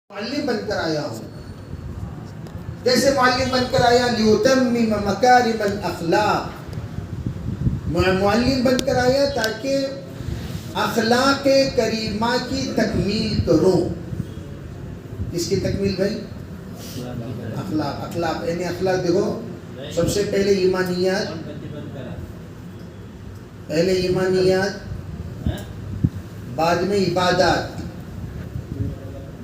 معلم بن کر آیا ہوں. کیسے معلم بن کر آیا؟ لیتمم مکارم الاخلاق. معلم بن کر آیا تاکہ اخلاق کریمہ کی تکمیل کروں. کس کی تکمیل بھائی؟ اخلاق یعنی اخلاق دیکھو، سب سے پہلے ایمانیات، بعد میں عبادات،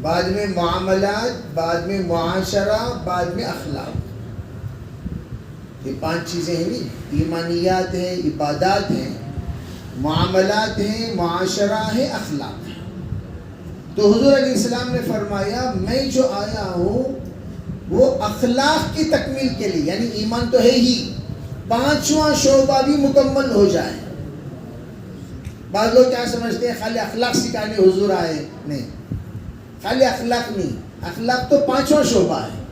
بعد میں معاملات، بعد میں معاشرہ، بعد میں اخلاق. یہ 5 چیزیں ہیں. ایمانیات ہیں، عبادات ہیں، معاملات ہیں، معاشرہ ہے، اخلاق ہے. تو حضور علیہ السلام نے فرمایا میں جو آیا ہوں وہ اخلاق کی تکمیل کے لیے، یعنی ایمان تو ہے ہی، 5واں شعبہ بھی مکمل ہو جائے. بعض لوگ کیا سمجھتے ہیں خالی اخلاق سکھانے حضور آئے. نہیں، خالی اخلاق نہیں، اخلاق تو 5واں شعبہ ہے.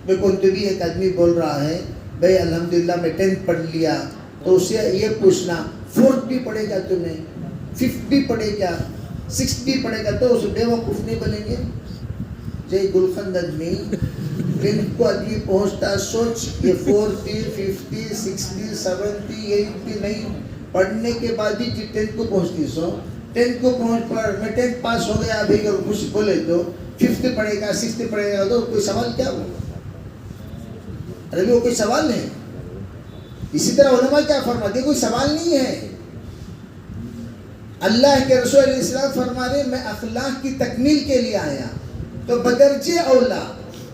میں قرطبی ایک آدمی بول رہا ہے بھائی الحمدللہ میں 10th پڑھ لیا، تو اسے یہ پوچھنا 4th بھی پڑھے گا تمہیں، 5th بھی پڑھے گا، 6th بھی پڑھے گا، تو اسے بے وقوف نہیں بولیں گے. جے گلخند آدمی 10th کو آدمی پہنچتا، سوچ یہ 4th 5th 6th 7th 8th نہیں، پڑھنے کے بعد ہی 10th کو پہنچتی. 10th کو پہنچ پر میں 10th پاس ہو گیا، ابھی اگر کچھ بولے تو 5th پڑھے گا 6th پڑھے گا، تو کوئی سوال کیا ہو؟ ارے وہ کوئی سوال نہیں. اسی طرح علماء کیا فرماتے ہیں؟ کوئی سوال نہیں ہے. اللہ کے رسول علیہ السلام فرما رہے میں اخلاق کی تکمیل کے لیے آیا. تو بدرجہ اولا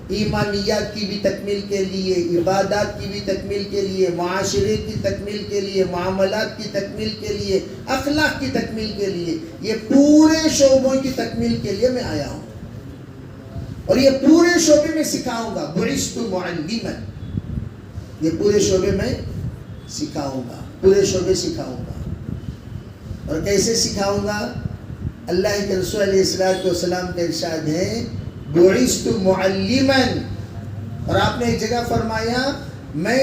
ایمانیات کی بھی تکمیل کے لیے، عبادات کی بھی تکمیل کے لیے، معاشرے کی تکمیل کے لیے، معاملات کی تکمیل کے لیے، اخلاق کی تکمیل کے لیے، یہ پورے شعبوں کی تکمیل کے لیے میں آیا ہوں. اور یہ پورے شعبے میں سکھاؤں گا. بعثت معلما، یہ پورے شعبے میں سکھاؤں گا، پورے شعبے سکھاؤں گا. اور کیسے سکھاؤں گا؟ اللہ کے رسول علیہ السلام کا ارشاد ہے بعثت معلما. اور آپ نے ایک جگہ فرمایا میں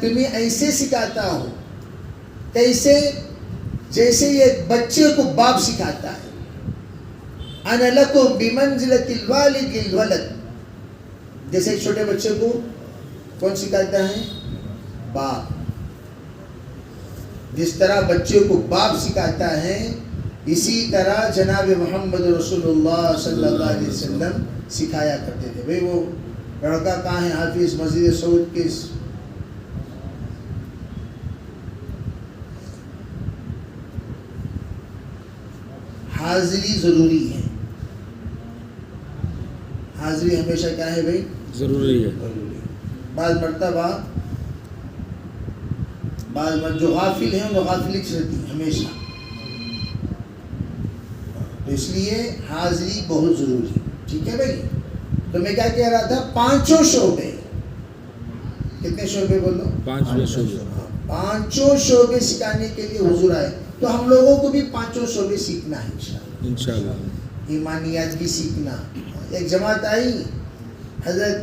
تمہیں ایسے سکھاتا ہوں، کیسے؟ جیسے یہ بچے کو باپ سکھاتا ہے. انا لکم بمنزلۃ الوالد للولد. جیسے ایک چھوٹے بچے کو کون سکھاتا ہے؟ باپ. جس طرح بچے کو باپ سکھاتا ہے، اسی طرح جناب محمد رسول اللہ صلی اللہ علیہ وسلم سکھایا کرتے تھے. بھئی وہ لڑکا کہاں ہے؟ حافظ مسجد سعود کے حاضری ضروری ہے. حاضری ہمیشہ کیا ہے بھئی؟ ضروری ہے. بعض مرتبہ جو غافل ہیں وہ غافلی رہتی ہے ہمیشہ. تو اس لیے حاضری بہت ضروری ہے. ٹھیک ہے بھائی؟ تو میں کیا کہہ رہا تھا؟ 5 شعبے. کتنے شعبے بولو؟ 5 شعبے. 5 شعبے سکھانے کے لیے حضور آئے. تو ہم لوگوں کو بھی 5 شعبے سیکھنا ہے انشاءاللہ. ایمانیات بھی سیکھنا. ایک جماعت آئی، حضرت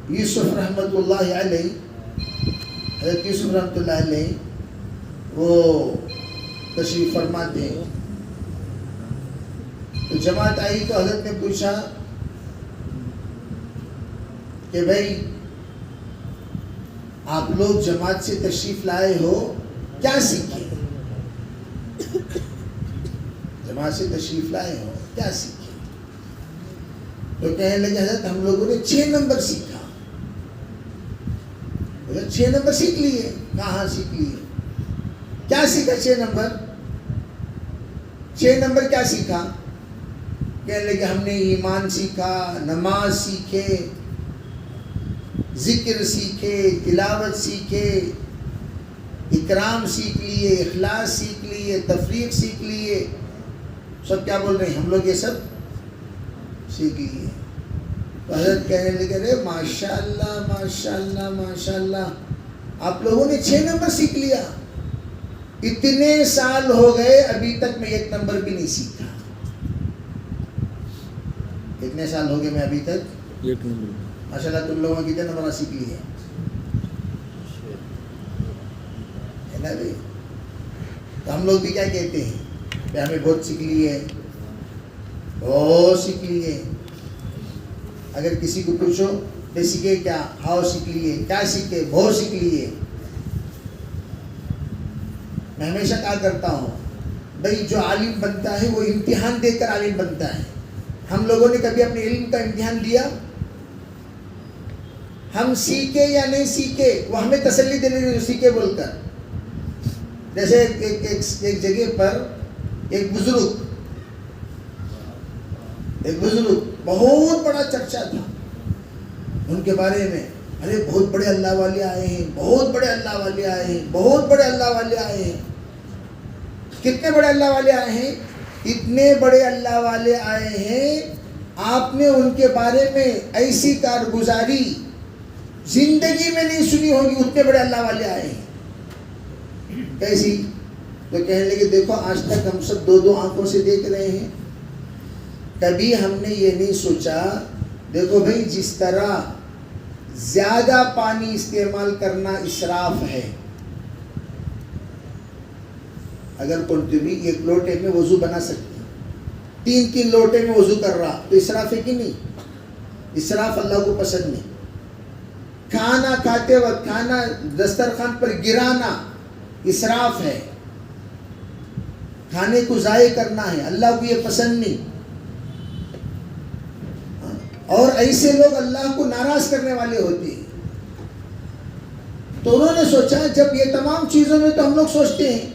یوسف رحمۃ اللہ علیہ، حضرت یوسف رحمۃ اللہ علیہ وہ تشریف فرماتے ہیں. تو جماعت آئی تو حضرت نے پوچھا کہ بھائی آپ لوگ جماعت سے تشریف لائے ہو، کیا سیکھے؟ جماعت سے تشریف لائے ہو کیا سیکھے؟ تو کہنے لگے حضرت ہم لوگوں نے 6 نمبر سیکھا. 6 نمبر سیکھ لیے. کہاں سیکھ لیے؟ کیا سیکھا 6 نمبر؟ 6 نمبر کیا سیکھا؟ کہنے لگے ہم نے ایمان سیکھا، نماز سیکھے، ذکر سیکھے، تلاوت سیکھے، اکرام سیکھ لیے، اخلاص سیکھ لیے، تفریق سیکھ لیے. سب کیا بول رہے ہیں؟ ہم لوگ یہ سب سیکھ لیے. تو حضرت کہنے لگے رے ماشاءاللہ ماشاءاللہ ماشاءاللہ، آپ لوگوں نے 6 نمبر سیکھ لیا. اتنے سال ہو گئے ابھی تک میں 1 نمبر بھی نہیں سیکھا. کتنے سال ہو گئے میں ابھی تک 1 نمبر. ماشاءاللہ تم لوگوں نے کتنے نمبر سیکھ لیے ہے نا بھائی؟ تو ہم لوگ بھی کیا کہتے ہیں کہ ہمیں بہت سیکھ لی ہے. بہت سیکھ لیے. اگر کسی کو پوچھو بے سیکھے کیا, ہاؤ سیکھ لیے, کیا سیکھے, بہت سیکھ لیے. میں ہمیشہ کہا کرتا ہوں بھائی جو عالم بنتا ہے وہ امتحان دے کر عالم بنتا ہے. ہم لوگوں نے کبھی اپنے علم کا امتحان دیا؟ ہم سیکھے یا نہیں سیکھے وہ ہمیں تسلی دینے جو سیکھے بول کر. جیسے ایک جگہ پر ایک بزرگ بہت بڑا چرچا تھا ان کے بارے میں. ارے بہت بڑے اللہ والے آئے ہیں, بہت بڑے اللہ والے آئے ہیں, بہت بڑے اللہ والے آئے ہیں. کتنے بڑے اللہ والے آئے ہیں؟ اتنے بڑے اللہ والے آئے ہیں آپ نے ان کے بارے میں ایسی کارگزاری زندگی میں نہیں سنی ہوگی. اتنے بڑے اللہ والے آئے ہیں. کیسی؟ تو کہنے لگے دیکھو آج تک ہم سب دو آنکھوں سے دیکھ رہے ہیں, کبھی ہم نے یہ نہیں سوچا. دیکھو بھائی جس طرح زیادہ پانی استعمال کرنا اسراف ہے, اگر کوئی بھی ایک لوٹے میں وضو بنا سکتی, 3 لوٹے میں وضو کر رہا تو اسراف ہے کہ نہیں؟ اسراف اللہ کو پسند نہیں. کھانا کھاتے وقت کھانا دسترخوان پر گرانا اسراف ہے, کھانے کو ضائع کرنا ہے, اللہ کو یہ پسند نہیں. اور ایسے لوگ اللہ کو ناراض کرنے والے ہوتے ہیں. تو انہوں نے سوچا جب یہ تمام چیزوں میں تو ہم لوگ سوچتے ہیں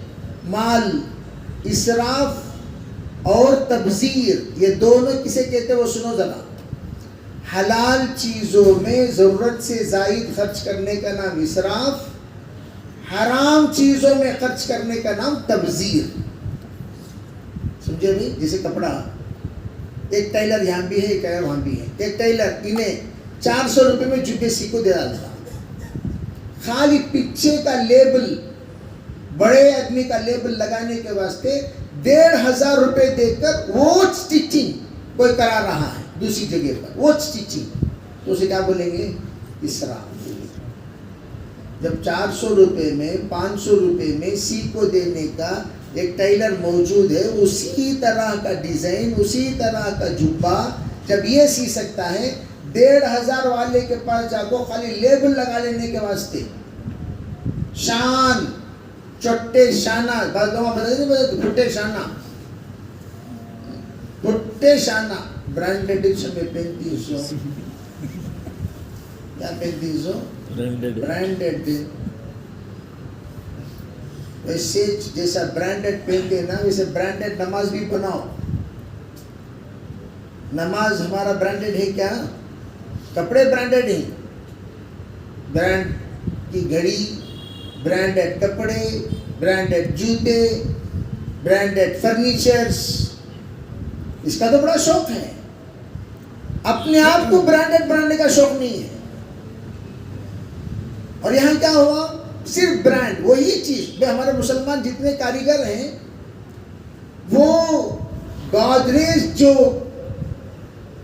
مال, اسراف اور تبذیر, یہ دونوں کسے کہتے ہیں وہ سنو ذرا. حلال چیزوں میں ضرورت سے زائد خرچ کرنے کا نام اسراف, حرام چیزوں میں خرچ کرنے کا نام تبذیر. سمجھے بھائی؟ جیسے کپڑا, ایک ٹیلر یہاں بھی ہے, ایک ٹیلر وہاں بھی ہے. ایک ٹیلر انہیں 400 روپے میں جبے سی کو دے ڈالتا, خالی پیچھے کا لیبل, بڑے آدمی کا لیبل لگانے کے واسطے 1500 روپے دے کر وہ سٹیچنگ کوئی کرا رہا ہے دوسری جگہ پر, وہ سٹیچنگ, تو اسے کیا بولیں گے؟ اسراف. جب 400 روپے میں 500 روپے میں سی کو دینے کا ایک ٹیلر موجود ہے, اسی طرح کا ڈیزائن, اسی طرح کا جبہ جب یہ سی سکتا ہے, 1500 والے کے پاس جا کو خالی لیبل لگا لینے کے واسطے شان, چٹے شانہ, پھٹے شانہ برانڈیڈ میں 3500, کیا 3500 برانڈیڈ. ویسے جیسا برانڈیڈ پہنتے ہیں نا ویسے برانڈیڈ نماز بھی بناؤ. نماز ہمارا برانڈیڈ ہے کیا؟ کپڑے برانڈیڈ ہیں, برانڈ کی گھڑی, برانڈیڈ کپڑے, برانڈیڈ جوتے, برانڈیڈ فرنیچرز. اس کا تو بڑا شوق ہے. اپنے آپ کو برانڈیڈ کا شوق نہیں ہے. اور یہاں کیا ہوا؟ صرف برانڈ, وہی چیز. ہمارے مسلمان جتنے کاریگر ہیں وہ گودریج جو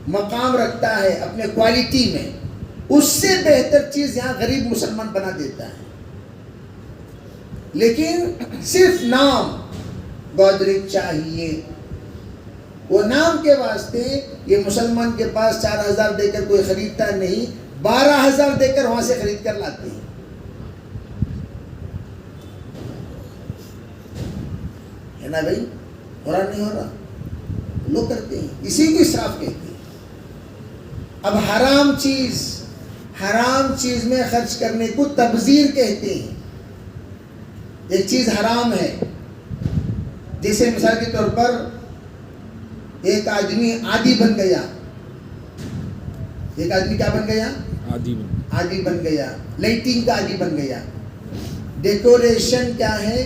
مقام رکھتا ہے اپنے کوالٹی میں, اس سے بہتر چیز یہاں غریب مسلمان بنا دیتا ہے. لیکن صرف نام گودریج چاہیے, وہ نام کے واسطے یہ مسلمان کے پاس 4000 دے کر کوئی خریدتا نہیں, 12000 دے کر وہاں سے خرید کر لاتے ہیں. ہے نا بھائی؟ ہو رہا نہیں ہو رہا؟ لوگ کرتے ہیں, اسی کو اسراف کہتے ہیں. اب حرام چیز میں خرچ کرنے کو تبذیر کہتے ہیں. ایک چیز حرام ہے, جیسے مثال کے طور پر ایک آدمی عادی بن گیا. ایک آدمی کیا بن گیا؟ عادی بن گیا. لائٹنگ کا عادی بن گیا. ڈیکوریشن کیا ہے؟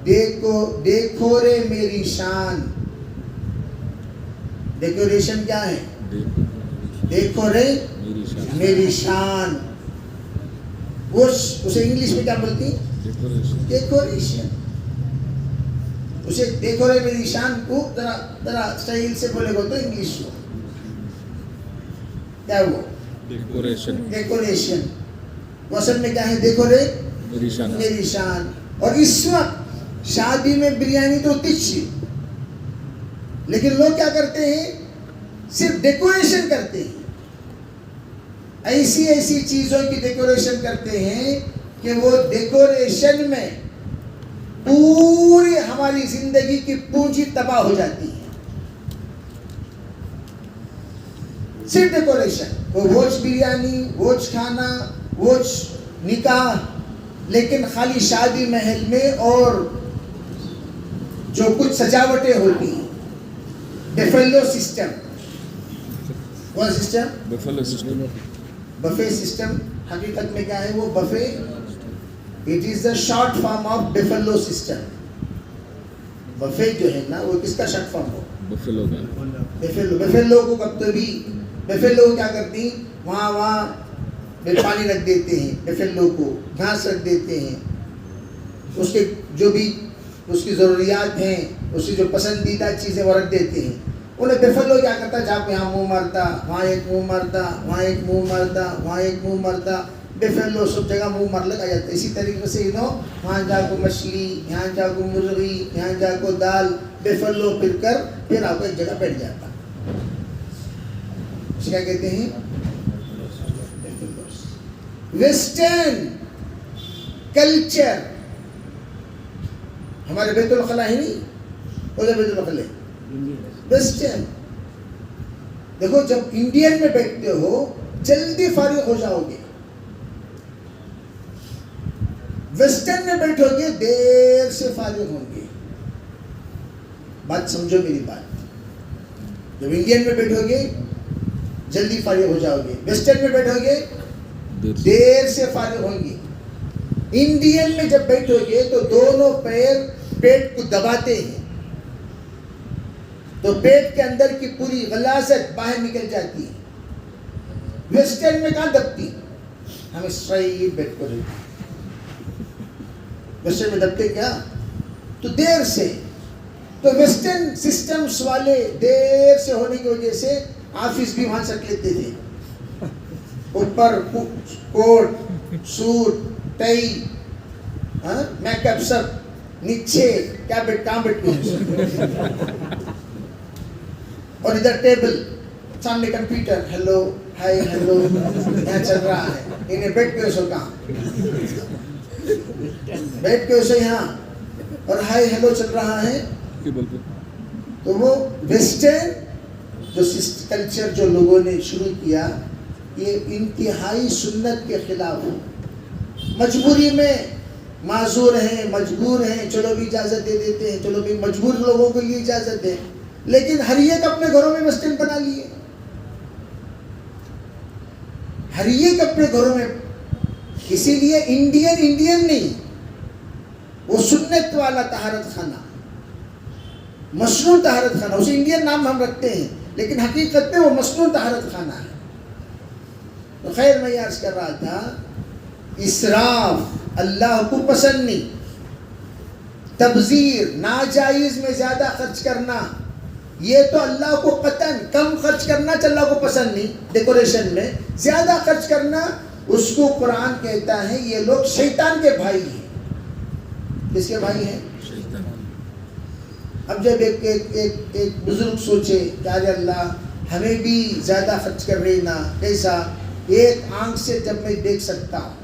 دیکھو رے میری شان. ڈیکوریشن کیا ہے؟ دیکھو رے میری شان. اسے انگلش میں کیا بولتی؟ ڈیکوریشن. اسے دیکھو رے میری شان کو ذرا اسٹائل سے بولے گا تو انگلش ہو کیا ہوا؟ ڈیکوریشن. اصل میں کیا ہے؟ دیکھو رے میری شان. اور اس وقت شادی میں بریانی تو تچھی, لیکن لوگ کیا کرتے ہیں؟ صرف ڈیکوریشن کرتے ہیں، ایسی ایسی چیزوں کی ڈیکوریشن کرتے ہیں کہ وہ ڈیکوریشن میں پوری ہماری زندگی کی پونجی تباہ ہو جاتی ہے. صرف ڈیکوریشن، وہ ووچ بریانی، ووچ کھانا، ووچ نکاح، لیکن خالی شادی محل میں اور جو کچھ سجاوٹیں ہوتی ہیں. بفیلو سسٹم، کون سسٹم؟ Buffet system. حقیقت میں کیا ہے وہ buffet? It is the short form of buffalo system. Buffet جو ہے نا وہ کس کا شارٹ فارم ہو؟ بفیلو کو کب بھی بفیلو کیا کرتی ہیں؟ وہاں پانی رکھ دیتے ہیں، بفیلو کو گھاس رکھ دیتے ہیں، اس کے جو بھی اس کی ضروریات ہیں، اس کی جو پسندیدہ چیزیں وہ رکھ دیتے ہیں. انہیں بفیلو کیا کرتا؟ جا کے یہاں منہ مارتا، وہاں ایک منہ مارتا، وہاں ایک منہ مارتا، وہاں ایک منہ مارتا. بفیلو سب جگہ منہ مار لگا جاتا ہے. اسی طریقے سے وہاں جا کو مچھلی، یہاں جا کو مرغی، یہاں جا کو دال، بفیلو پھر کر پھر آپ کو ایک جگہ بیٹھ جاتا. اس کیا کہتے ہیں؟ Western culture. ہمارے بیت الخلا ہی نہیں، ادھر بیت الخلا ویسٹرن. دیکھو جب انڈین میں بیٹھتے ہو جلدی فارغ ہو جاؤ گے، ویسٹرن میں بیٹھو گے دیر سے فارغ ہوں گے. بات سمجھو میری بات. جب انڈین میں بیٹھو گے جلدی فارغ ہو جاؤ گے، ویسٹرن میں بیٹھو گے دیر سے فارغ ہوں گے. انڈین میں جب بیٹھو گے تو دونوں پیر پیٹ کو دباتے ہیں تو پیٹ کے اندر کی پوری غلاظت باہر نکل جاتی ہے. ویسٹرن میں کہاں دبتی؟ ہم اسٹرائٹ بیٹھ کر ویسٹرن میں دبتے کیا؟ تو دیر سے. تو ویسٹرن سسٹمز والے دیر سے ہونے کی وجہ سے آفس بھی وہاں سٹ لیتے تھے. اوپر کوٹ، سوٹ، ٹائی، میک اپ سب نیچے کیا کہاں بیٹھتے ہیں. اور ادھر ٹیبل، سامنے کمپیوٹر، ہیلو ہائی ہیلو یہاں چل رہا ہے. انہیں بیٹھ کے سو کہاں بیٹھ کے اسے یہاں اور ہائی ہیلو چل رہا ہے. تو وہ ویسٹرن جو کلچر جو لوگوں نے شروع کیا یہ انتہائی سنت کے خلاف ہے. مجبوری میں معذور ہیں، مجبور ہیں، چلو بھی اجازت دے دیتے ہیں، چلو بھی مجبور لوگوں کو یہ اجازت دیں. لیکن ہر ایک اپنے گھروں میں ویسٹرن بنا لیے، ہر ایک اپنے گھروں میں. اسی لیے انڈین نہیں، وہ سنت والا طہارت خانہ، مصنوع طہارت خانہ. اسے انڈین نام ہم رکھتے ہیں لیکن حقیقت میں وہ مصنوع طہارت خانہ ہے. تو خیر میں یہ عرض کر رہا تھا اسراف اللہ کو پسند نہیں. تبذیر، ناجائز میں زیادہ خرچ کرنا، یہ تو اللہ کو قطعاً. کم خرچ کرنا اللہ کو پسند نہیں. ڈیکوریشن میں زیادہ خرچ کرنا اس کو قرآن کہتا ہے یہ لوگ شیطان کے بھائی ہیں. کس کے بھائی ہیں؟ اب جب ایک بزرگ سوچے کہ ارے اللہ ہمیں بھی زیادہ خرچ کر رہے نا، کیسا؟ ایک آنکھ سے جب میں دیکھ سکتا ہوں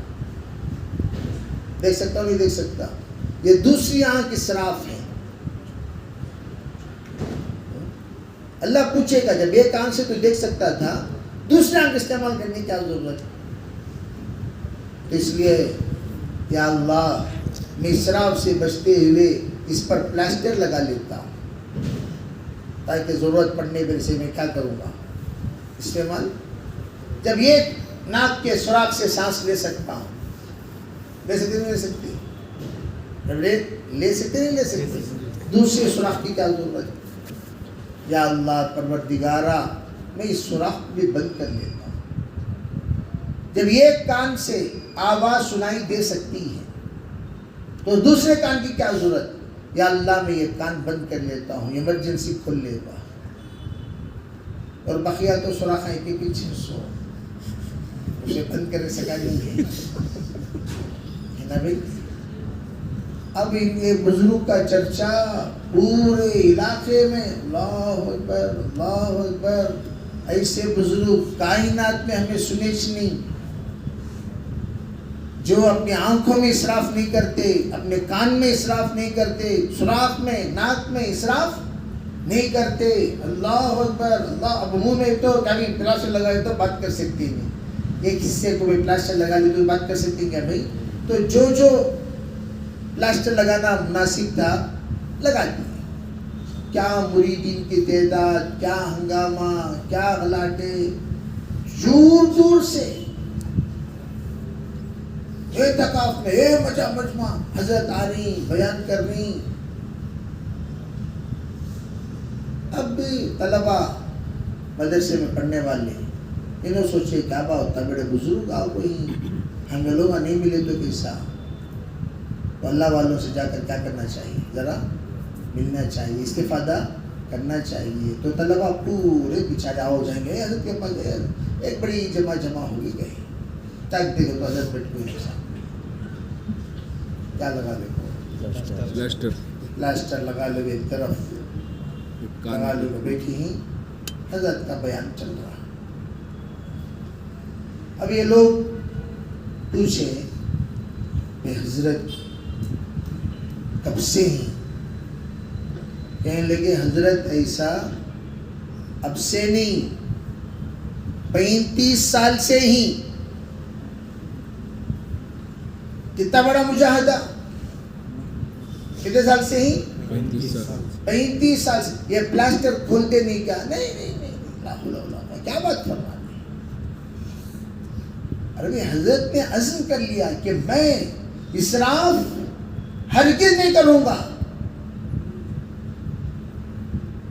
نہیں دیکھ سکتا، یہ دوسری آنکھ اسراف ہے. اللہ پوچھے گا جب ایک آنکھ سے تو دیکھ سکتا تھا دوسری آنکھ استعمال کرنے کی کیا ضرورت ہے؟ اس لیے یا اللہ میں اسراف سے بچتے ہوئے اس پر پلاسٹر لگا لیتا ہوں تاکہ ضرورت پڑنے پر اسے میں کیا کروں گا استعمال. جب یہ ناک کے سوراخ سے سانس لے سکتا ہوں، لے سکتے نہیں لے سکتے؟ جب لے سکتے نہیں لے سکتے، دوسرے سوراخ کی کیا ضرورت ہے؟ یا اللہ پروردگارا میں اس سوراخ بھی بند کر لیتا ہوں. جب ایک کان سے آواز سنائی دے سکتی ہے تو دوسرے کان کی کیا ضرورت؟ یا اللہ میں یہ کان بند کر لیتا ہوں، ایمرجنسی کھول لیتا ہوں. اور بقیہ تو سوراخ کے پیچھے سو اسے بند کرنے سکا نہیں ہے نا بھائی. اب ان کے بزرگ کا چرچا پورے علاقے میں اللہ اکبر اللہ اکبر ایسے بزرگ کائنات میں ہمیں سنے نہیں، جو اپنی آنکھوں میں اسراف نہیں کرتے، اپنے کان میں اسراف نہیں کرتے، سوراخ میں، ناک میں اسراف نہیں کرتے. اللہ اکبر اللہ. اب منہ میں تو کبھی پلاسٹر لگائے تو بات کر سکتی نہیں، ایک حصے کو بھی پلاسٹر لگا لی تو بات کر سکتی کیا بھائی؟ تو جو پلاسٹر لگانا مناسب تھا لگا دی. کیا مریدین کی تعداد، کیا ہنگامہ، کیا غلاٹے، دور دور سے اعتکاف میں مجمع حضرت آ رہی بیان کر رہی. اب بھی طلبہ مدرسے میں پڑھنے والے انہوں سوچے کیا بات ہوتا، بڑے بزرگ آؤ کوئی ہمیں لوگ نہیں ملے تو کیسا. تو اللہ والوں سے جا کر کیا کرنا چاہیے، ذرا ملنا چاہیے، استفادہ کرنا چاہیے. تو طلبہ پورے بیچارے آؤ جائیں گے حضرت کے پاس. ایک بڑی جمع ہوگی گئی تک دیکھو تو حضرت بیٹھ ہوئی سامنے. کیا لگا دیکھو پلاسٹر لگا لو، ایک طرف لگا لو، بیٹھی ہی حضرت کا بیان چل رہا. اب یہ لوگ پوچھے کہ حضرت کب سے ہی؟ کہنے لگے حضرت ایسا اب سے نہیں، 35 سال سے ہی. کتنا بڑا مجاہدہ، کتنے سال سے ہی؟ 35 سال سے. یہ پلاسٹر کھولتے نہیں کیا؟ نہیں کیا بات فرما رہے. ارے حضرت نے عزم کر لیا کہ میں اسراف ہرگز نہیں کروں گا.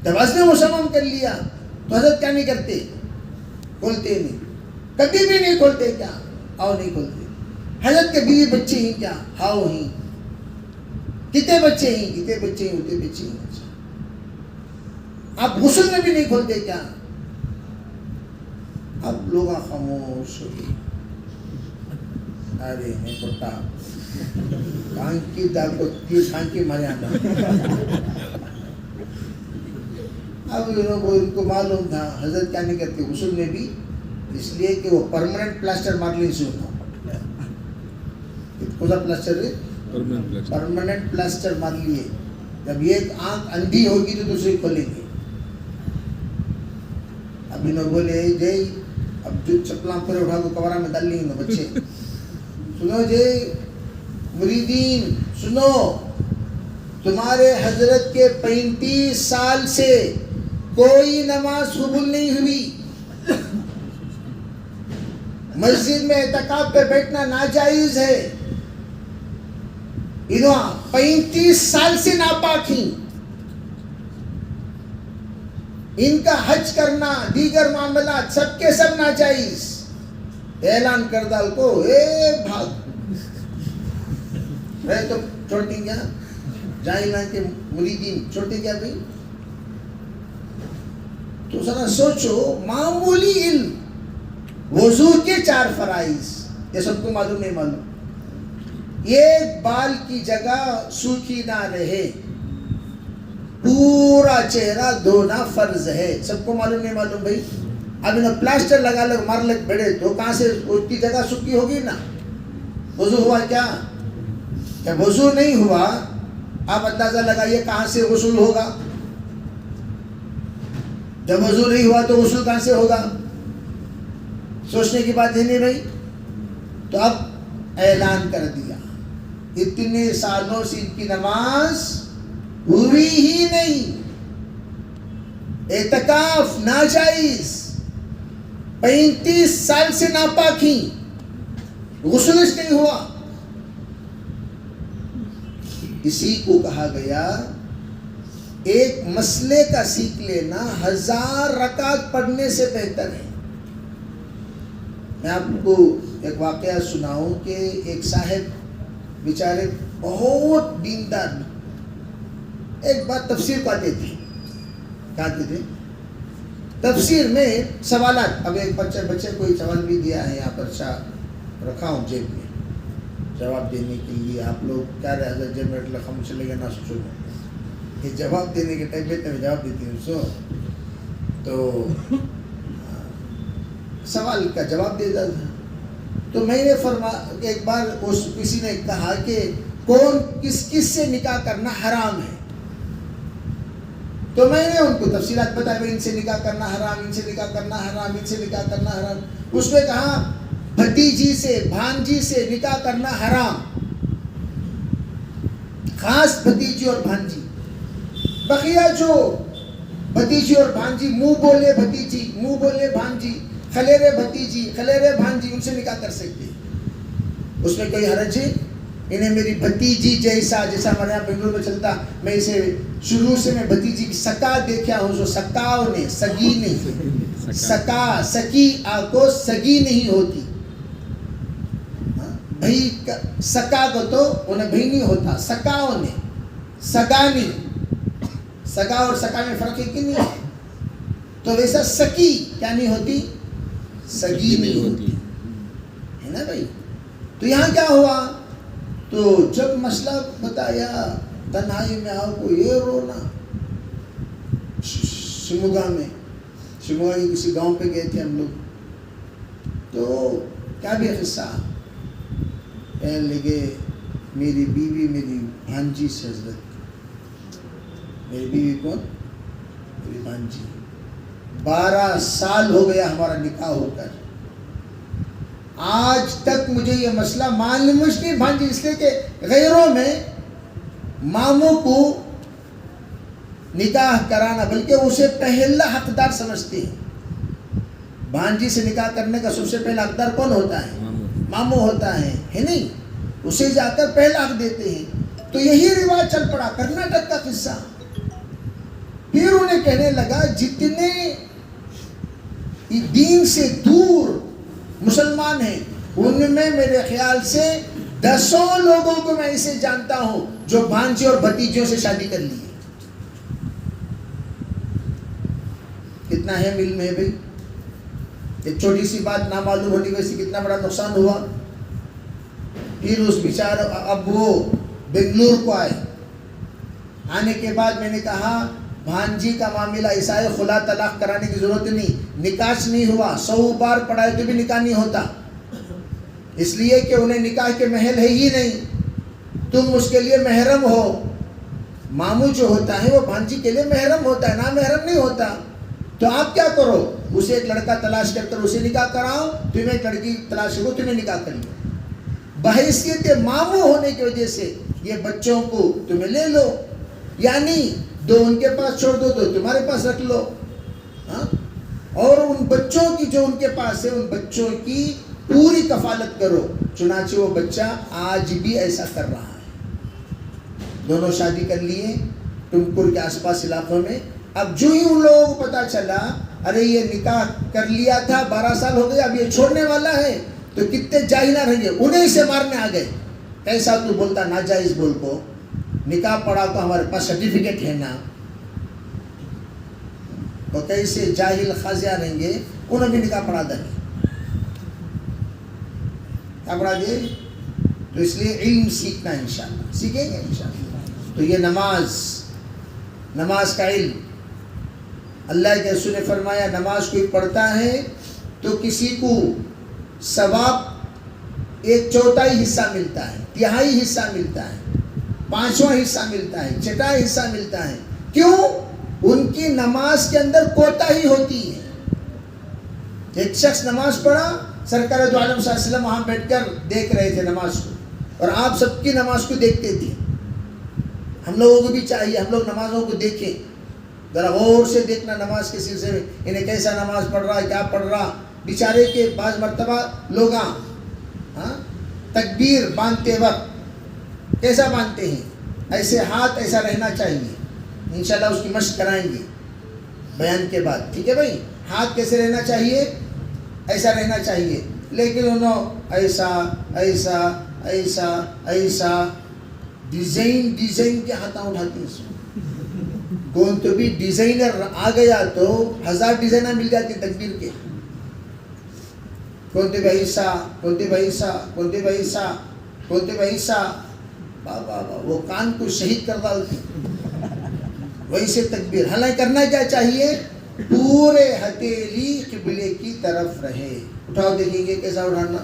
جب عزم مصمم کر لیا تو حضرت کیا نہیں کرتے؟ کھولتے نہیں، کبھی بھی نہیں کھولتے. کیا آؤ نہیں کھولتے. حضرت کے بیوی بچے ہی کیا؟ How he. کتنے بچے ہی؟ کتنے بچے ہی ہوتے بچے ہی. آپ غسل میں بھی نہیں کھولتے کیا؟ اب لوگ خاموش ہو گئے. ارے میں پٹا کان کی دال کو تیر کھان کی مارے آنا. اب ان کو معلوم تھا حضرت کیا نہیں کرتے غسل میں بھی، اس لیے کہ وہ پرماننٹ پلاسٹر مار لی سے ہوتا. کون سا پلاسٹر ہے؟ پرماننٹ پلاسٹر مار لیے. جب ایک آنکھ اندھی ہوگی تو دوسری کھولیں گے. اب انہوں بولے جے اب جو چپلاں پر اٹھا کو کمرہ میں ڈال لیں گے بچے. سنو جے مریدین سنو، تمہارے حضرت کے 35 سال سے کوئی نماز قبول نہیں ہوئی. مسجد میں اعتکاف پہ بیٹھنا ناجائز ہے. انہوں 35 سال سے ناپاک ہیں. ان کا حج کرنا، دیگر معاملات سب کے سب ناجائز. اعلان کر ڈال کو بھاگ رہے تو چھوڑتے کیا؟ جاہلان کے مریدین چھوڑتے کیا بھائی؟ تو ذرا سوچو، معمولی علم، وضو کے 4 فرائض، یہ سب کو معلوم نہیں معلوم. ایک بال کی جگہ سوکھی نہ رہے، پورا چہرہ دھونا فرض ہے، سب کو معلوم نہیں معلوم بھائی. اب انہوں پلاسٹر لگا لگ مار لگ بڑے تو کہاں سے اس کی جگہ سوکھی ہوگی نا. وضو ہوا کیا؟ جب وضو نہیں ہوا آپ اندازہ لگائیے کہاں سے غسل ہوگا. جب وضو نہیں ہوا تو غسل کہاں سے ہوگا؟ سوچنے کی بات ہے نہیں بھائی. تو اب اعلان کر دیا اتنے سالوں سے ان کی نماز ہوئی ہی نہیں، اعتکاف ناجائز، 35 سال سے ناپاک ہی، غسل نہیں ہوا. اسی کو کہا گیا ایک مسئلے کا سیکھ لینا 1000 رکعت پڑھنے سے بہتر ہے. میں آپ کو ایک واقعہ سناؤں کہ ایک صاحب بیچارے بہت دیندار، ایک بار تفسیر کو آتے تھے. کیا آتے تھے؟ تفسیر میں سوالات. اب ایک بچے کوئی سوال بھی دیا ہے، یہاں پر رکھا ہوں جیب میں جواب دینے کے لیے. آپ لوگ کیا رہے حضرت جیب میں لکھا مجھ چلے گا نہ سوچو کہ جواب دینے کے ٹائم پہ میں جواب دیتی ہوں. تو سوال کا جواب دیتا تھا. تو میں نے ایک بار کسی نے کہا کہ کون کس سے نکاح کرنا حرام ہے. تو میں نے ان کو تفصیلات بتائی، ان سے نکاح کرنا حرام، ان سے نکاح کرنا حرام، ان سے نکاح کرنا حرام. اس نے کہا بھتیجی سے بھانجی سے نکاح کرنا حرام، خاص بھتیجی اور بھانجی. بقیہ جو بھتیجی اور بھانجی، منہ بولے بھتیجی منہ بولے بھانجی، خلیرے بھتیجی خلیرے بھانجی، ان سے نکاح کر سکتے. اس میں کوئی حرج ہے؟ انہیں میری بھتیجی جیسا ہمارے یہاں بنگلور میں چلتا، میں اسے شروع سے میں بھتیجی کی سکا دیکھا ہوں، جو سکاؤ نے سگی نہیں، سکا سکی کو سگی نہیں ہوتی. بھائی سکا کو تو انہیں بھائی نہیں ہوتا، سکاؤ نے سگا نہیں. سگا اور سکا میں فرق ہے کہ نہیں؟ تو ویسا سکی کیا نہیں ہوتی؟ سگی نہیں ہوتی ہے نا بھائی. تو یہاں کیا ہوا؟ تو جب مسئلہ بتایا، تنہائی میں آؤ کو یہ رونا. شموگا کی کسی گاؤں پہ گئے تھے ہم لوگ. تو کیا بھی قصہ کہنے لگے، میری بیوی میری بھانجی سے حضرت. میری بیوی کون؟ میری بھانجی. 12 سال ہو گیا ہمارا نکاح ہو کر، آج تک مجھے یہ مسئلہ معلوم نہیں بھانجی. اس لیے کہ غیروں میں ماموں کو نکاح کرانا بلکہ اسے پہلا حقدار سمجھتے ہیں. بھانجی سے نکاح کرنے کا سب سے پہلا حقدار کون ہوتا ہے؟ ماموں ہوتا ہے نہیں؟ اسے جا کر پہلا حق دیتے ہیں. تو یہی رواج چل پڑا، کرناٹک کا قصہ. پھر انہیں کہنے لگا جتنے دین سے دور مسلمان ہیں ان میں میرے خیال سے 10 لوگوں کو میں اسے جانتا ہوں جو بھانجے اور بھتیجوں سے شادی کر لی ہے. کتنا ہے علم ہے بھائی؟ ایک چھوٹی سی بات نہ معلوم ہونے کی وجہ سے کتنا بڑا نقصان ہوا. پھر اس بیچارہ اب وہ بنگلور کو آئے. آنے کے بعد میں نے کہا بھانجی کا معاملہ ایسا ہے، خلا طلاق کرانے کی ضرورت نہیں، نکاح نہیں ہوا، 100 بار پڑھائے تو بھی نکاح نہیں ہوتا، اس لیے کہ انہیں نکاح کے محل ہے ہی نہیں. تم اس کے لیے محرم ہو. ماموں جو ہوتا ہے وہ بھانجی کے لیے محرم ہوتا ہے، نہ محرم نہیں ہوتا. تو آپ کیا کرو، اسے ایک لڑکا تلاش کر اسے نکاح کراؤ، تمہیں ایک لڑکی تلاش کرو تمہیں نکاح کر لو. بحیثیت ماموں ہونے کی وجہ سے یہ بچوں کو تمہیں لے لو، یعنی 2 ان کے پاس چھوڑ دو، 2 تمہارے پاس رکھ لو. اور ان بچوں کی جو ان کے پاس ہے ان بچوں کی پوری کفالت کرو. چنانچہ وہ بچہ آج بھی ایسا کر رہا ہے. دونوں شادی کر لیے ٹمکر کے آس پاس علاقوں میں. اب جو ہی ان لوگوں کو پتا چلا ارے یہ نکاح کر لیا تھا، 12 سال ہو گئے، اب یہ چھوڑنے والا ہے، تو کتنے جاہل رہیں گے، انہیں سے مارنے آ گئے. کیسا تو بولتا ناجائز بول کو، نکاح پڑا تو ہمارے پاس سرٹیفکیٹ ہے نا. تو کیسے جاہل خاصیاں رہیں گے، انہوں بھی نکاح پڑھا دیں گے. کیا پڑھا دے؟ تو اس لیے علم سیکھنا انشاءاللہ، سیکھیں گے انشاءاللہ. تو یہ نماز کا علم، اللہ کے رسول نے فرمایا نماز کوئی پڑھتا ہے تو کسی کو ثواب 1/4 حصہ ملتا ہے، 1/3 حصہ ملتا ہے، 5واں حصہ ملتا ہے، 6واں حصہ ملتا ہے. کیوں؟ ان کی نماز کے اندر کوتاہی ہوتی ہے. ایک شخص نماز پڑھا، سرکار دو عالم صلی اللہ علیہ وسلم وہاں بیٹھ کر دیکھ رہے تھے نماز کو، اور آپ سب کی نماز کو دیکھتے تھے. ہم لوگوں کو بھی چاہیے ہم لوگ نمازوں کو دیکھیں، ذرا غور سے دیکھنا نماز کے سلسلے میں، انہیں کیسا نماز پڑھ رہا ہے، کیا پڑھ رہا. بیچارے کے بعض مرتبہ لوگ تکبیر باندھتے وقت کیسا باندھتے ہیں، ایسے ہاتھ ایسا رہنا چاہیے. انشاءاللہ اس کی مشق کرائیں گے بیان کے بعد، ٹھیک ہے بھائی. ہاتھ کیسے رہنا چاہیے؟ ایسا رہنا چاہیے. لیکن انہوں ایسا ایسا ایسا ایسا ڈیزائن کے ہاتھ اٹھاتے ہیں. کون تو بھی ڈیزائنر آ گیا تو 1000 ڈیزائنر مل جاتے تکبیر کے. کونتے بھائی سا بابا وہ کان کو شہید کر ڈالتے. ویسے تکبیر، حالانکہ کرنا کیا چاہیے؟ پورے ہتھیلی قبلے ایک ہی طرف رہے. اٹھاؤ دیکھیں گے کیسا اٹھانا.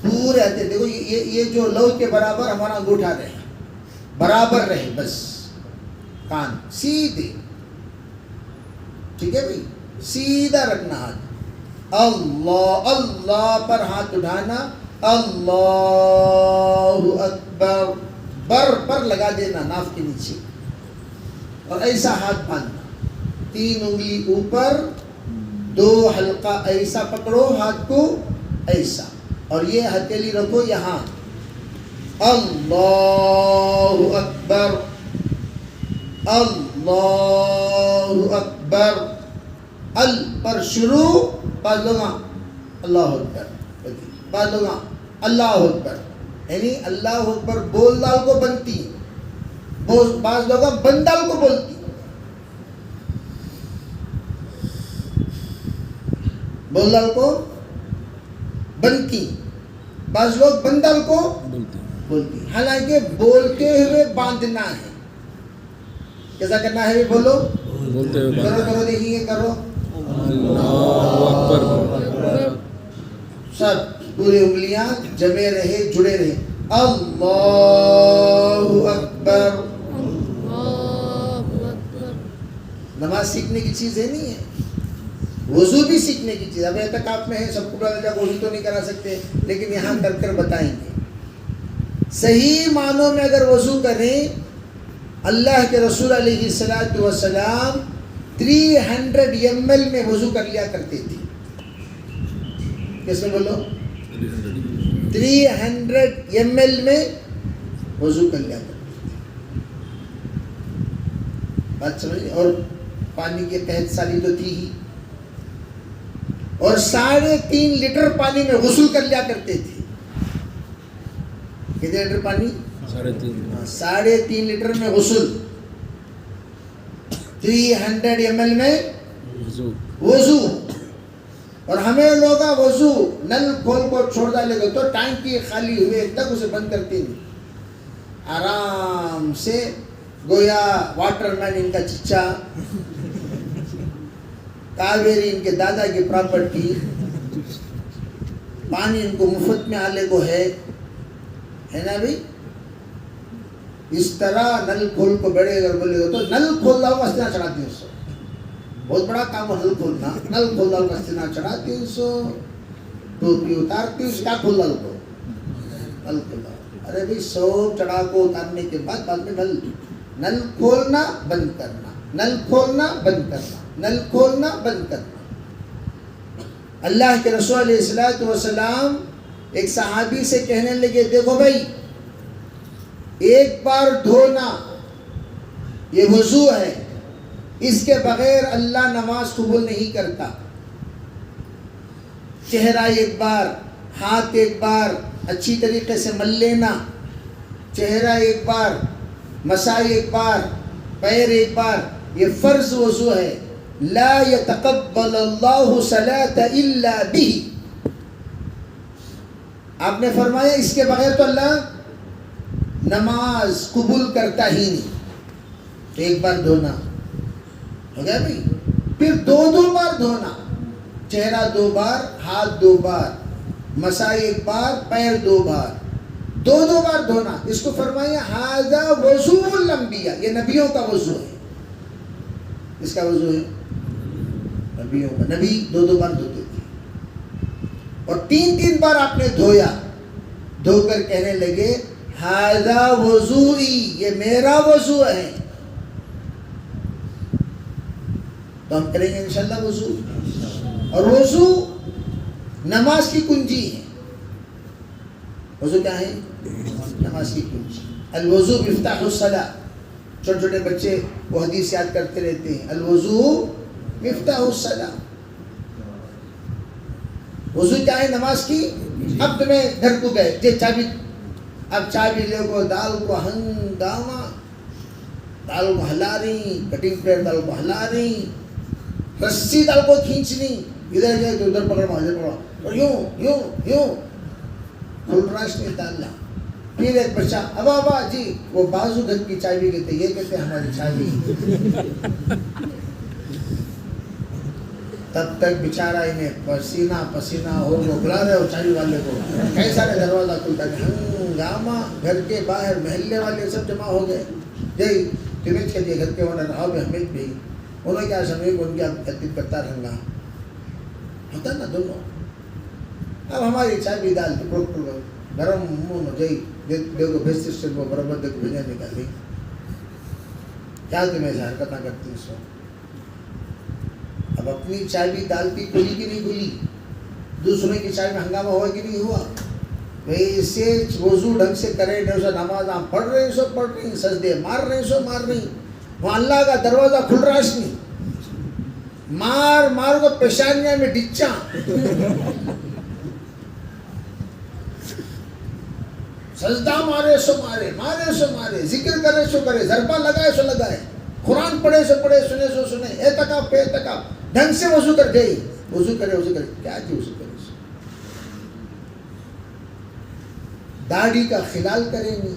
پورے آتے دیکھو یہ جو لو کے برابر ہمارا انگوٹھا رہے, برابر رہے, بس کان سیدھے. ٹھیک ہے بھائی, سیدھا رکھنا ہاتھ. اللہ اللہ پر ہاتھ اٹھانا. اللہ اکبر, بر پر لگا دینا ناف کے نیچے, اور ایسا ہاتھ باندھنا. 3 انگلی اوپر, 2 حلقہ ایسا پکڑو ہاتھ کو, ایسا, اور یہ ہتھیلی رکھو یہاں. اللہ اکبر, اللہ اکبر. ال پر شروع, بعض لوگ اللہ اکبر, بعض لوگ اللہ اکبر, یعنی اللہ اکبر بول ڈال کو بنتی, بعض لوگ بند ڈال کو بولتی. بول ڈال کو بنتی, بعض لوگ بند ڈال کو بولتی. حالانکہ بولتے ہوئے باندھنا ہے. کیسا کرنا ہے؟ بولو, کرو کرو دیکھیں گے, کرو. اللہ اکبر. سب پوری انگلیاں جمے رہے, جڑے رہے. اللہ اکبر. نماز سیکھنے کی چیز ہے نہیں ہے, وضو بھی سیکھنے کی چیز. اب اعتکاف میں ہے, سب کو وضو تو نہیں کرا سکتے, لیکن یہاں کر کر بتائیں گے. صحیح معنوں میں اگر وضو کریں, اللہ کے رسول علیہ الصلوۃ والسلام 300 ml میں وضو کر لیا کرتے تھے. کیسے بولو؟ 300 ml میں وضو کر لیا کرتے تھے. بات سمجھ. اور پانی کی قحط سالی تو تھی ہی, اور 3.5 لیٹر پانی میں غسل کر لیا کرتے تھے. کتنے لیٹر پانی؟ 3.5 لیٹر میں غسل, 300 ml میں وضو. اور ہمیں لوگ وضو نل کھول کو چھوڑ ڈالے گا تو ٹینکی خالی ہوئے تک اسے بند کرتے نہیں, آرام سے گویا واٹر مین ان کا چچا, کاویری ان کے دادا کی پراپرٹی, پانی ان کو مفت میں آلے کو ہے نا بھائی. اس طرح نل کھول کو بڑے اگر بولے گا تو نل کھول لاؤ استنا چڑھاتی ہوں سو, بہت بڑا کام ہے نل کھولنا. نل کھول لاؤ استنا چڑھاتی ہوں سو, ٹوپی اتارتی ہوں, کیا کھول لاؤ کو نل کھول لاؤ. ارے بھائی سو چڑھا کو اتارنے کے بعد میں نل کھولنا بند کرنا, نل کھولنا بند کرنا, نل کھولنا بند کرنا. اللہ کے رسول علیہ الصلوۃ والسلام ایک صحابی سے کہنے لگے, دیکھو بھائی, ایک بار دھونا یہ وضو ہے, اس کے بغیر اللہ نماز قبول نہیں کرتا. چہرہ ایک بار, ہاتھ ایک بار اچھی طریقے سے مل لینا, چہرہ ایک بار, مسائی ایک بار, پیر ایک بار, یہ فرض وضو ہے. لا يتقبل اللہ صلاۃ الا بہ. آپ نے فرمایا اس کے بغیر تو اللہ نماز قبول کرتا ہی نہیں. ایک بار دھونا ہو گیا بھائی, پھر 2 بار دھونا, چہرہ 2 بار, ہاتھ 2 بار, مسائی ایک بار, پیر 2 بار, 2 بار دھونا. اس کو فرمایا ھذا وضو الانبیاء, یہ نبیوں کا وضو ہے. اس کا وضو ہے نبیوں کا. نبی 2 بار دھوتے تھے, اور 3 بار آپ نے دھویا. دھو کر کہنے لگے ھذا وضوئی, یہ میرا وضو ہے. تو ہم کریں گے انشاءاللہ وضو. اور وضو نماز کی کنجی ہے. وضو کیا ہے؟ نماز کی کنجی. الوضو مفتاح الصلاۃ. چھوٹے چھوٹے بچے وہ حدیث یاد کرتے رہتے ہیں, الوضو مفتاح الصلاۃ. وضو کیا ہے؟ نماز کی. اب تمہیں گھر کو گئے, یہ چابی, اب چابی لے کو, دال کو ہنگامہ, دال کو ہلا رہی, کٹنگ پلیٹ دال کو ہلا رہی, رسی دال کو کھینچنی, ادھر گئے تو ادھر پکڑا, ادھر پکڑا, اور یوں یوں یوں فلراش نہیں ڈالنا. پھر ایک بچہ, ابا جی وہ بازو گھر کی چابی کہتے, یہ کہتے ہماری چابی. تب تک بیچارہ انہیں پسینہ پسینہ ہو وہ بلا رہے ہو چائے والے کو کیسا نے دروازہ کھلتا ہے ہنگامہ گھر کے باہر محلے والے سب جمع ہو گئے جی تمہیں کے گھر کے ہونا رہا حمید بھی انہوں کیا سمجھے کہ ان کی ترتیب کرتا رہنگا ہوتا نا دونوں اب ہماری چائے بھی دال گرم منہ جی دیکھو بھیجتے سے وہ برابر دیکھو بھیجا نکالی کیا تمہیں ایسا حرکتیں کرتی ہیں سو اب اپنی چائے بھی ڈالتی کھلی کی نہیں کھلی دوسروں کی چائے میں ہنگامہ ہوا کہ نہیں ہوا ویسے وضو ڈھنگ سے کرے نہیں سو نماز آپ پڑھ رہے سو پڑھ رہی سجدے مار رہے سو مار رہی وہاں اللہ کا دروازہ کھل رہا اس نہیں مار مار کو پیشانیاں میں ڈچا سجدہ مارے سو مارے مارے سو مارے ذکر کرے سو کرے ضربہ لگائے سو لگائے قرآن پڑھے سو پڑھے سنے سو سنے اعتکاف پہ اعتکاف ڈھنگ سے وضو کر گئی وضو کرے کیا جی وضو کرے داڑھی کا خلال کریں گے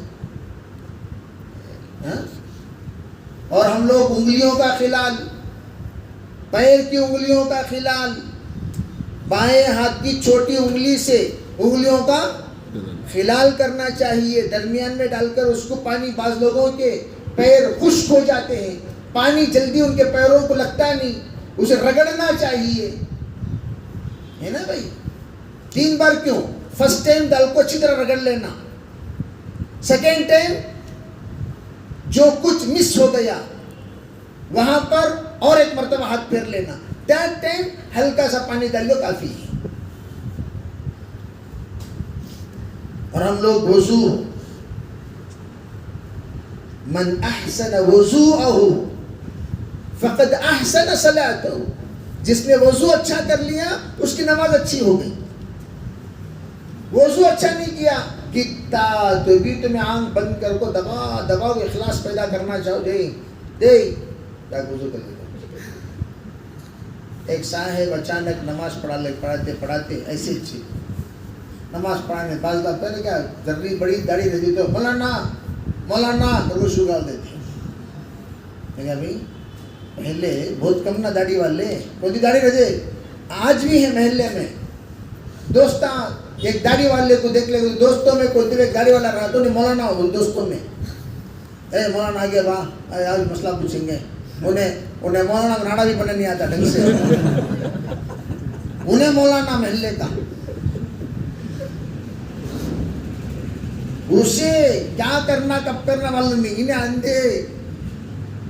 اور ہم لوگ انگلیوں کا خلال پیر کی انگلیوں کا خلال بائیں ہاتھ کی چھوٹی انگلی سے انگلیوں کا خلال کرنا چاہیے درمیان میں ڈال کر اس کو پانی بعض لوگوں کے پیر خشک ہو جاتے ہیں پانی جلدی ان کے پیروں کو لگتا نہیں اسے رگڑنا چاہیے ہے نا بھائی 3 بار کیوں فرسٹ ٹائم دال کو اچھی طرح رگڑ لینا سیکنڈ ٹائم جو کچھ مس ہو گیا وہاں پر اور ایک مرتبہ ہاتھ پھیر لینا تھرڈ ٹائم ہلکا سا پانی ڈال لو کافی ہے اور ہم لوگ وضو من احسن وضوءه فقد احسن صلاته جس نے وضو اچھا کر لیا اس کی نماز اچھی ہو گئی وضو اچھا نہیں کیا کتا تو بھی تمہیں آنکھ بند کر کو دباؤ اخلاص پیدا کرنا چاہو دے وضو کر لے ایک صاحب اچانک نماز پڑھاتے ایسے اچھی نماز پڑھانے بعض بات پہلے کیا ذری بڑی داڑھی رہتی تو مولانا تو شروع کر دیتے بھائی محلے بہت کم نا داڑھی والے کوئی داڑھی رہتے آج بھی ہے محلے میں دوستاں ایک داڑھی والے کو دیکھ لے دوستوں میں کوئی ایک داڑھی والا رہا تو نہیں مولانا ہو دوستوں میں اے مولانا آگے واہ آج مسئلہ پوچھیں گے انہیں مولانا راڑا بھی پڑھنے نہیں آتا ڈھنگ سے انہیں مولانا محلے کا اسے کیا کرنا کب کرنا معلوم نہیں انہیں اندھے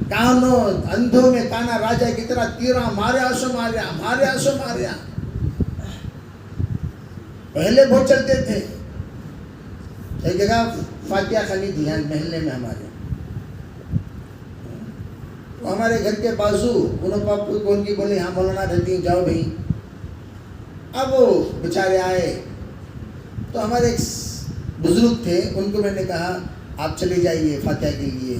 اندھوں میں کانا راجا کی طرح تیرا ماریا سو ماریا پہلے بہت چلتے تھے ایک جگہ فاتحہ خانی تھی محلے میں ہمارے گھر کے بازو انہوں پاپو کون کی بولے ہاں مولانا رہتی جاؤ بھائی اب وہ بیچارے آئے تو ہمارے ایک بزرگ تھے ان کو میں نے کہا آپ چلے جائیے فاتحہ کے لیے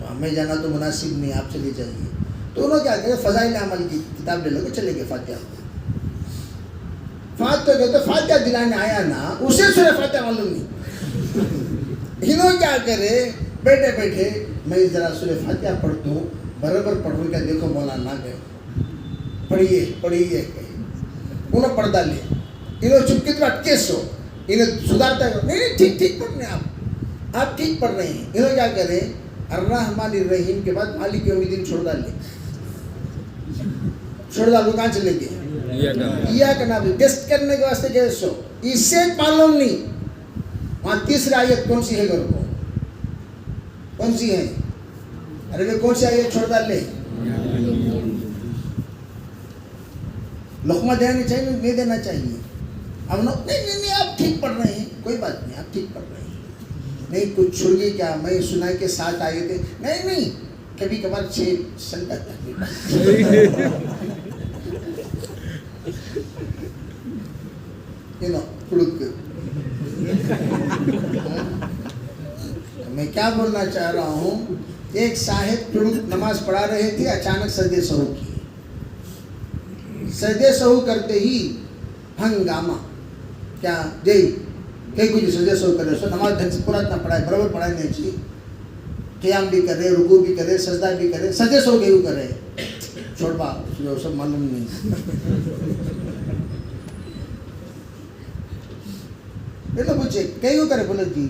ہمیں جانا تو مناسب نہیں آپ چلے جائیے تو انہوں کیا کہ فضائل عمل کی کتاب لے لو چلے گئے فاتحہ دلانے آیا نا اسے سورہ فاتحہ معلوم نہیں انہوں کیا کرے بیٹھے میں ذرا سورہ فاتحہ پڑھتا ہوں برابر پڑھوں کیا دیکھو مولانا گئے پڑھیے انہوں پڑھ ڈالے انہوں چپکے تو اٹکے سو انہیں سدھارتا ہے نہیں ٹھیک پڑھ رہے ہیں آپ ٹھیک پڑھ رہے ہیں انہوں کیا کرے الرحمن الرحیم کے بعد مالک یوم الدین چھوڑ ڈالے کہاں چلے گئے یا کہنا ٹیسٹ کرنے کے واسطے کہ سو اسے معلوم نہیں وہاں تیسری آیت کون سی ہے گھر کو کون سی ہے ارے وہ کون سی آیت چھوڑ ڈالے لقمہ دینا چاہیے نہیں دینا چاہیے اب نہیں آپ ٹھیک پڑھ رہے ہیں کوئی بات نہیں آپ ٹھیک پڑھ رہے ہیں نہیں کچھ چھوڑ گئی کیا میں سنا کہ 7 آئے تھے نہیں کبھی کبھار 6 سنگت میں کیا بولنا چاہ رہا ہوں ایک صاحب نماز پڑھا رہے تھے اچانک سجدے سہو کی سجدے سہو کرتے ہی ہنگامہ کیا کئی کچھ سجدے سہو کر رہے سو نماز ڈھنگ سے پورا اتنا پڑھائے برابر پڑھائے نہیں چاہیے قیام بھی کر رہے رکوع بھی کر رہے سجدہ بھی کر رہے سجدے سہو کے کر رہے چھوڑ با جو سب معلوم نہیں. بولو بچے کئی کو کرے بولو جی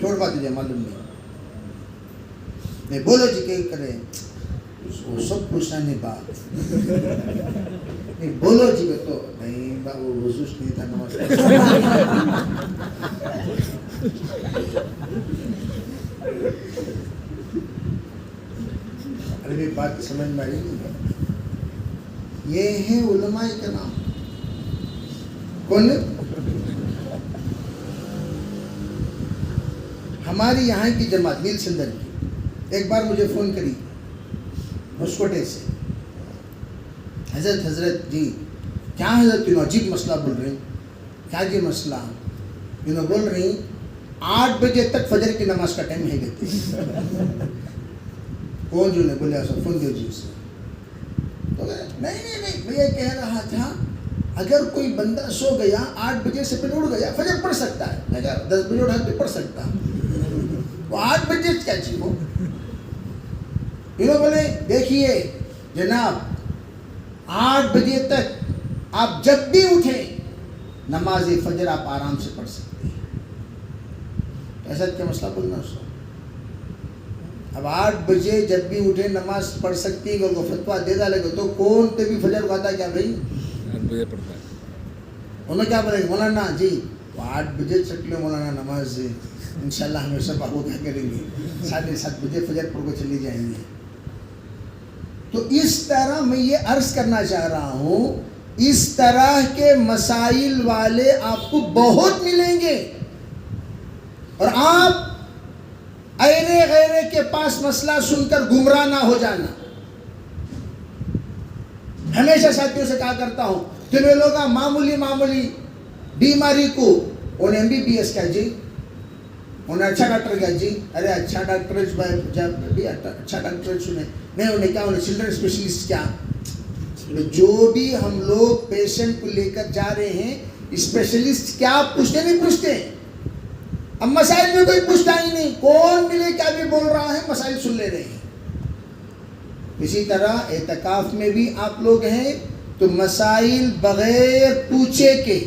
چھوڑ با تجھے معلوم نہیں بولو جی کئی کرے وہ سب پوچھنا نہیں بات نہیں بولو جی تو نہیں با وہ وضو نہیں تھا نماز ارے بات سمجھ میں آئی نہیں. یہ ہے علماء کرام. کون ہماری یہاں کی جماعت نیل سندر کی ایک بار مجھے فون کری ہوسکوٹے سے. حضرت جی کیا حضرت کیوں عجیب مسئلہ بول رہے ہیں. کیا جی مسئلہ کیوں بول رہی 8 بجے تک فجر کی نماز کا ٹائم ہے کہتے کون جو نے بولے ایسا فون دیو جی سے. تو نہیں میں یہ کہہ رہا تھا اگر کوئی بندہ سو گیا 8 بجے سے پہلے اٹھ گیا فجر پڑھ سکتا ہے. میں کہا 10 بجے اٹھا کے پڑھ سکتا وہ 8 بجے کیا چیز ہو. انہوں بولے دیکھیے جناب 8 بجے تک آپ جب بھی اٹھیں نماز فجر آپ آرام سے پڑھ سکتے ہیں. ایسا کیا مسئلہ بولنا اس کو. اب 8 بجے جب بھی اٹھے نماز پڑھ سکتی ہے کو فتویٰ دے ڈالے گا تو کون تے بھی فجر کھاتا کیا بھائی 8 بجے پڑھتا ہے. انہوں کیا بولے مولانا جی 8 بجے چک لو مولانا نماز انشاءاللہ ہمیں سب آپ کو کیا کریں گے 7:30 بجے فجر پڑھ کو چلی جائیں گے. تو اس طرح میں یہ عرض کرنا چاہ رہا ہوں اس طرح کے مسائل والے آپ کو بہت ملیں گے اور آپ ایرے غیرے کے پاس مسئلہ سن کر گمراہ نہ ہو جانا. ہمیشہ ساتھیوں سے کہا کرتا ہوں تمہیں لوگ معمولی بیماری کو انہیں MBBS کیا جی انہیں اچھا ڈاکٹر کیا جی ارے اچھا ڈاکٹر اچھا ڈاکٹر سنے نہیں انہیں کیا انہیں چلڈرن اسپیشلسٹ کیا. جو بھی ہم لوگ پیشنٹ کو لے کر جا رہے ہیں اسپیشلسٹ کیا پوچھتے نہیں پوچھتے. اب مسائل میں کوئی پوچھتا ہی نہیں کون ملے کیا بھی بول رہا ہے مسائل سن لے رہے ہیں. اسی طرح اعتکاف میں بھی آپ لوگ ہیں تو مسائل بغیر پوچھے کے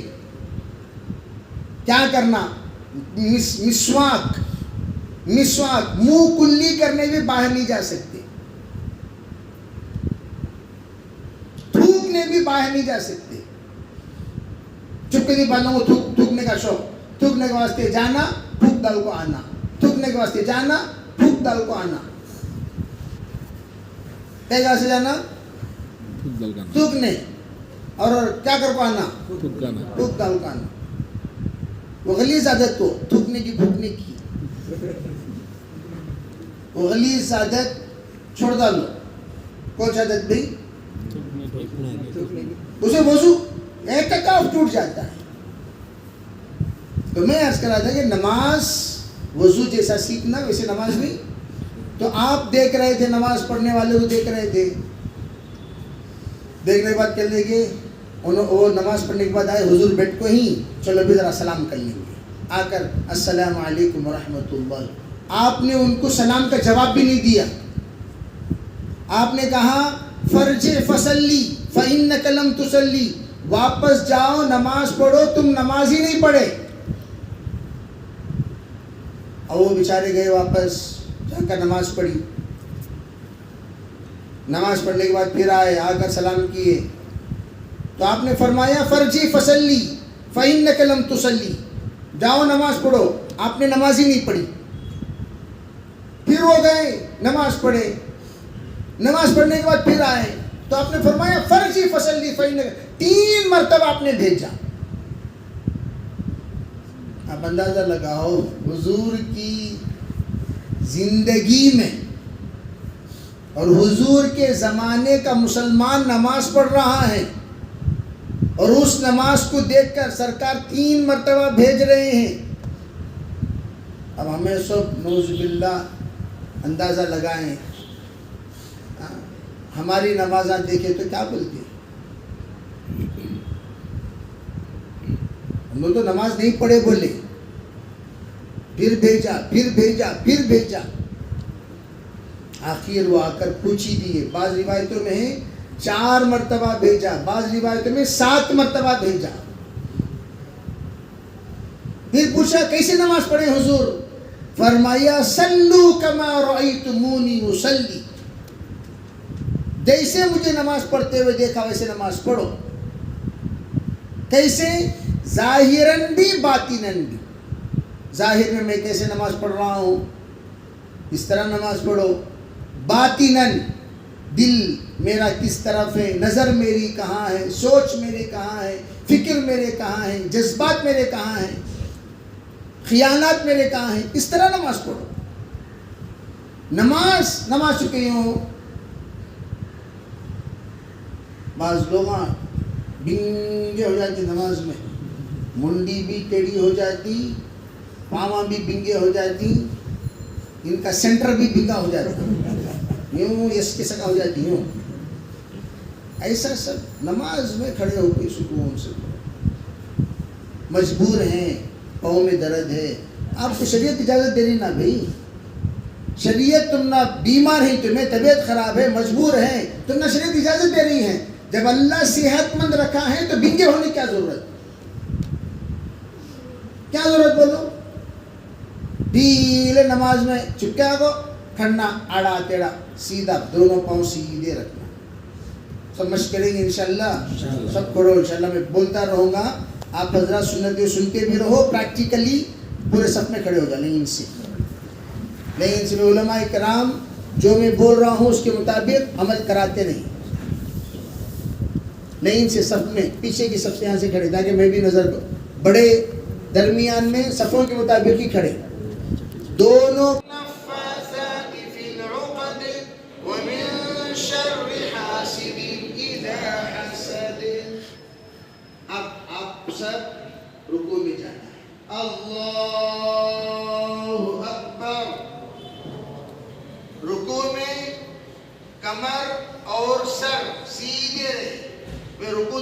کیا کرنا مسواک منہ کلی کرنے بھی باہر نہیں جا سکتے تھوکنے بھی باہر نہیں جا سکتے. چپکے نہیں بانوں کو تھوکنے کا شوق تھوکنے کے واسطے جانا تھوک ڈال کو آنا تھوکنے کے واسطے جانا تھوک ڈال کو آنا. کیا جگہ سے جانا تھوکنے اور کیا کر کو آنا تھوک ڈال کو آنا. وہ غلیظ عادت کو تھوکنے کی پھوکنے کی وہ غلیظ عادت چھوڑ ڈالو. کون سی عادت بھی اسے وضو اعتکاف ٹوٹ جاتا ہے. تو میں عرض کر رہا تھا کہ نماز وضو جیسا سیکھنا ویسے نماز بھی. تو آپ دیکھ رہے تھے نماز پڑھنے والے کو دیکھ رہے تھے دیکھنے کے بعد کہہ لیں گے وہ نماز پڑھنے کے بعد آئے حضور بیٹھ کو ہی چلو بھی ذرا سلام کر لیں گے. آ کر السلام علیکم ورحمۃ اللہ. آپ نے ان کو سلام کا جواب بھی نہیں دیا. آپ نے کہا فرج فصلی فإنک لم تصلی واپس جاؤ نماز پڑھو تم نماز ہی نہیں پڑھے. اور وہ بیچارے گئے واپس جا کر نماز پڑھی. نماز پڑھنے کے بعد پھر آئے آ کر سلام کیے تو آپ نے فرمایا فرجی فصلی فإنک لم تصلی جاؤ نماز پڑھو. آپ نے نماز ہی نہیں پڑھی. پھر وہ گئے نماز پڑھے. نماز پڑھنے کے بعد پھر آئے تو آپ نے فرمایا فرجی فصلی فإنک 3 مرتبہ آپ نے بھیجا. اب اندازہ لگاؤ حضور کی زندگی میں اور حضور کے زمانے کا مسلمان نماز پڑھ رہا ہے اور اس نماز کو دیکھ کر سرکار 3 مرتبہ بھیج رہے ہیں. اب ہمیں سب نعوذ باللہ اندازہ لگائیں ہماری نمازاں دیکھیں تو کیا بولتے ہیں. ہم لوگ تو نماز نہیں پڑھے بولے پھر بھیجا. آخر وہ آ کر پوچھ ہی دیے. بعض روایتوں میں ہے 4 مرتبہ بھیجا, بعض روایتوں میں 7 مرتبہ بھیجا. پھر پوچھا کیسے نماز پڑھیں حضور؟ فرمایا صلو کما رأیتمونی اصلی, جیسے مجھے نماز پڑھتے ہوئے دیکھا ویسے نماز پڑھو. کیسے؟ ظاہراً بھی باطناً بھی. ظاہر میں میں کیسے نماز پڑھ رہا ہوں اس طرح نماز پڑھو. باطناً دل میرا کس طرف ہے, نظر میری کہاں ہے, سوچ میرے کہاں ہے, فکر میرے کہاں ہے, جذبات میرے کہاں ہیں, خیالات میرے کہاں ہیں, اس طرح نماز پڑھو. نماز چکے ہوں. بعض لوگ بنگے ہو جاتے نماز میں, منڈی بھی ٹیڑھی ہو جاتی, پاواں بھی بنگے ہو جاتی, ان کا سینٹر بھی بنگا ہو جاتا, یوں اس کے سکا ہو جاتی ہوں. ایسا سب نماز میں کھڑے ہو کے سکون سے مجبور ہیں, پاؤں میں درد ہے. آپ کو شریعت اجازت دے رہی نا بھائی, شریعت تم نہ بیمار ہیں, تمہیں طبیعت خراب ہے, مجبور ہیں, تم نہ شریعت اجازت دے رہی ہیں. جب اللہ صحت مند رکھا ہے تو بنگے ہونے کیا ضرورت, کیا ضرورت بولو. ڈھیلے نماز میں چپکے کو کھڑنا, آڑا ٹیڑھا سیدھا, دونوں پاؤں سیدھے رکھنا. سب مشق کریں گے انشاءاللہ, سب پڑھو انشاءاللہ. میں بولتا رہوں گا, آپ حضرات سنتیں سنتے بھی رہو, پریکٹیکلی پورے صف میں کھڑے ہو جائیں. لیکن سے علماء کرام جو میں بول رہا ہوں اس کے مطابق عمل کراتے نہیں. لیکن سے صف میں پیچھے کی صف سے یہاں سے کھڑے, تاکہ میں بھی نظر بڑے درمیان میں صفوں کے مطابق ہی کھڑے. دونوں اب آپ سب رکوع میں جانا ہے. اللہ اکبر. رکوع میں کمر اور سر سیدھے رہے. رکوع